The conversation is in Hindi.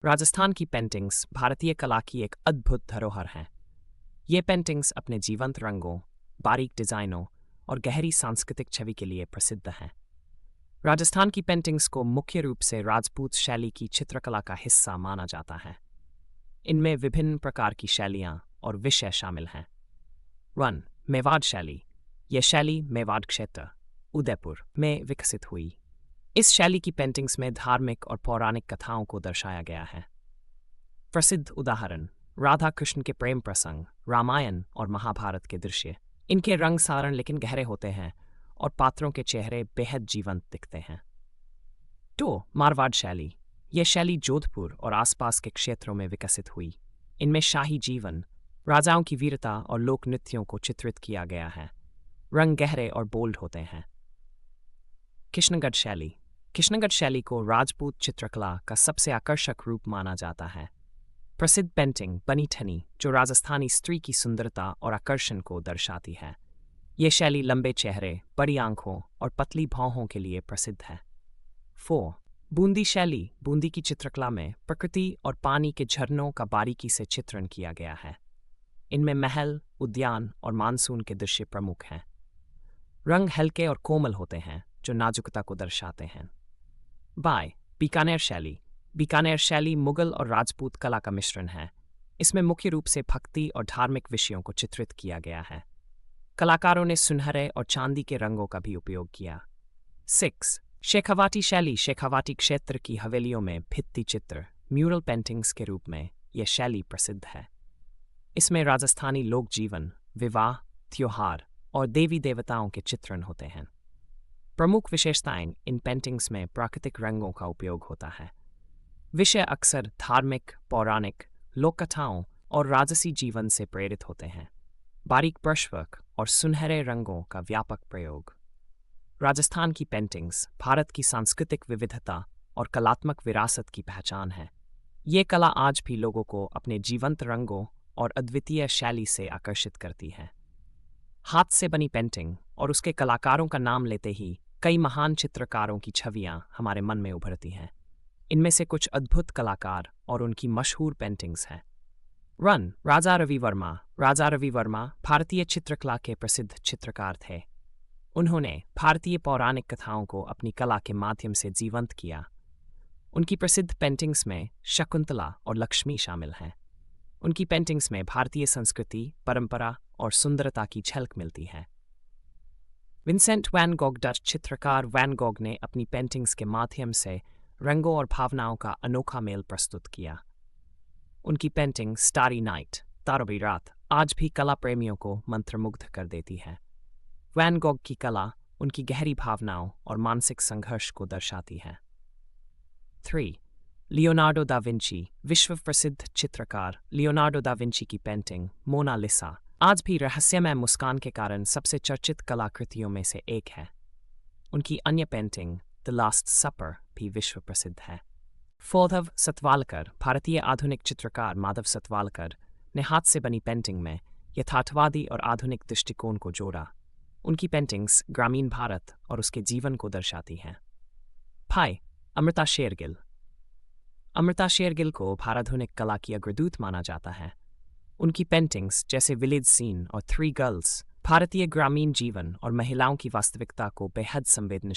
राजस्थान की पेंटिंग्स भारतीय कला की एक अद्भुत धरोहर हैं। ये पेंटिंग्स अपने जीवंत रंगों, बारीक डिज़ाइनों और गहरी सांस्कृतिक छवि के लिए प्रसिद्ध हैं। राजस्थान की पेंटिंग्स को मुख्य रूप से राजपूत शैली की चित्रकला का हिस्सा माना जाता है। इनमें विभिन्न प्रकार की शैलियाँ और विषय शामिल हैं। 1. मेवाड़ शैली। यह शैली मेवाड़ क्षेत्र, उदयपुर में विकसित हुई। इस शैली की पेंटिंग्स में धार्मिक और पौराणिक कथाओं को दर्शाया गया है। प्रसिद्ध उदाहरण राधा कृष्ण के प्रेम प्रसंग, रामायण और महाभारत के दृश्य। इनके रंग साधारण लेकिन गहरे होते हैं और पात्रों के चेहरे बेहद जीवंत दिखते हैं। 2. मारवाड़ शैली। यह शैली जोधपुर और आसपास के क्षेत्रों में विकसित हुई। इनमें शाही जीवन, राजाओं की वीरता और लोक नृत्यों को चित्रित किया गया है। रंग गहरे और बोल्ड होते हैं। कृष्णगढ़ शैली। कृष्णगढ़ शैली को राजपूत चित्रकला का सबसे आकर्षक रूप माना जाता है। प्रसिद्ध पेंटिंग बनी ठनी, जो राजस्थानी स्त्री की सुंदरता और आकर्षण को दर्शाती है। ये शैली लंबे चेहरे, बड़ी आंखों और पतली भौहों के लिए प्रसिद्ध है। 4. बूंदी शैली। बूंदी की चित्रकला में प्रकृति और पानी के झरनों का बारीकी से चित्रण किया गया है। इनमें महल, उद्यान और मानसून के दृश्य प्रमुख हैं। रंग हल्के और कोमल होते हैं, जो नाजुकता को दर्शाते हैं। बीकानेर शैली। बीकानेर शैली मुगल और राजपूत कला का मिश्रण है। इसमें मुख्य रूप से भक्ति और धार्मिक विषयों को चित्रित किया गया है। कलाकारों ने सुनहरे और चांदी के रंगों का भी उपयोग किया। 6. शेखावाटी शैली। शेखावाटी क्षेत्र की हवेलियों में भित्ति चित्र, म्यूरल पेंटिंग्स के रूप में यह शैली प्रसिद्ध है। इसमें राजस्थानी लोक जीवन, विवाह, त्योहार और देवी देवताओं के चित्रण होते हैं। प्रमुख विशेषताएं इन पेंटिंग्स में प्राकृतिक रंगों का उपयोग होता है। विषय अक्सर धार्मिक, पौराणिक, लोक कथाओं और राजसी जीवन से प्रेरित होते हैं। बारीक ब्रशवर्क और सुनहरे रंगों का व्यापक प्रयोग। राजस्थान की पेंटिंग्स भारत की सांस्कृतिक विविधता और कलात्मक विरासत की पहचान है। ये कला आज भी लोगों को अपने जीवंत रंगों और अद्वितीय शैली से आकर्षित करती है। हाथ से बनी पेंटिंग और उसके कलाकारों का नाम लेते ही कई महान चित्रकारों की छवियां हमारे मन में उभरती हैं। इनमें से कुछ अद्भुत कलाकार और उनकी मशहूर पेंटिंग्स हैं। राजा रवि वर्मा। राजा रवि वर्मा भारतीय चित्रकला के प्रसिद्ध चित्रकार थे। उन्होंने भारतीय पौराणिक कथाओं को अपनी कला के माध्यम से जीवंत किया। उनकी प्रसिद्ध पेंटिंग्स में शकुंतला और लक्ष्मी शामिल हैं। उनकी पेंटिंग्स में भारतीय संस्कृति, परंपरा और सुंदरता की झलक मिलती है। Vincent Van Gogh. डच चित्रकार वैन गॉग ने अपनी पेंटिंग्स के माध्यम से रंगों और भावनाओं का अनोखा मेल प्रस्तुत किया। उनकी पेंटिंग स्टारी नाइट, तारोबी रात, आज भी कला प्रेमियों को मंत्रमुग्ध कर देती है। वैन गॉग की कला उनकी गहरी भावनाओं और मानसिक संघर्ष को दर्शाती है। 3. Leonardo da Vinci. विश्व प्रसिद्ध चित्रकार लियोनार्डो दा विंची की पेंटिंग मोनालिसा आज भी रहस्यमय मुस्कान के कारण सबसे चर्चित कलाकृतियों में से एक है। उनकी अन्य पेंटिंग द लास्ट सपर भी विश्व प्रसिद्ध है। माधव सतवालकर। भारतीय आधुनिक चित्रकार माधव सतवालकर ने हाथ से बनी पेंटिंग में यथार्थवादी और आधुनिक दृष्टिकोण को जोड़ा। उनकी पेंटिंग्स ग्रामीण भारत और उसके जीवन को दर्शाती हैं। अमृता शेरगिल। अमृता शेरगिल को भारताधुनिक कला की अग्रदूत माना जाता है। उनकी पेंटिंग्स जैसे विलेज सीन और 3 गर्ल्स भारतीय ग्रामीण जीवन और महिलाओं की वास्तविकता को बेहद संवेदनशील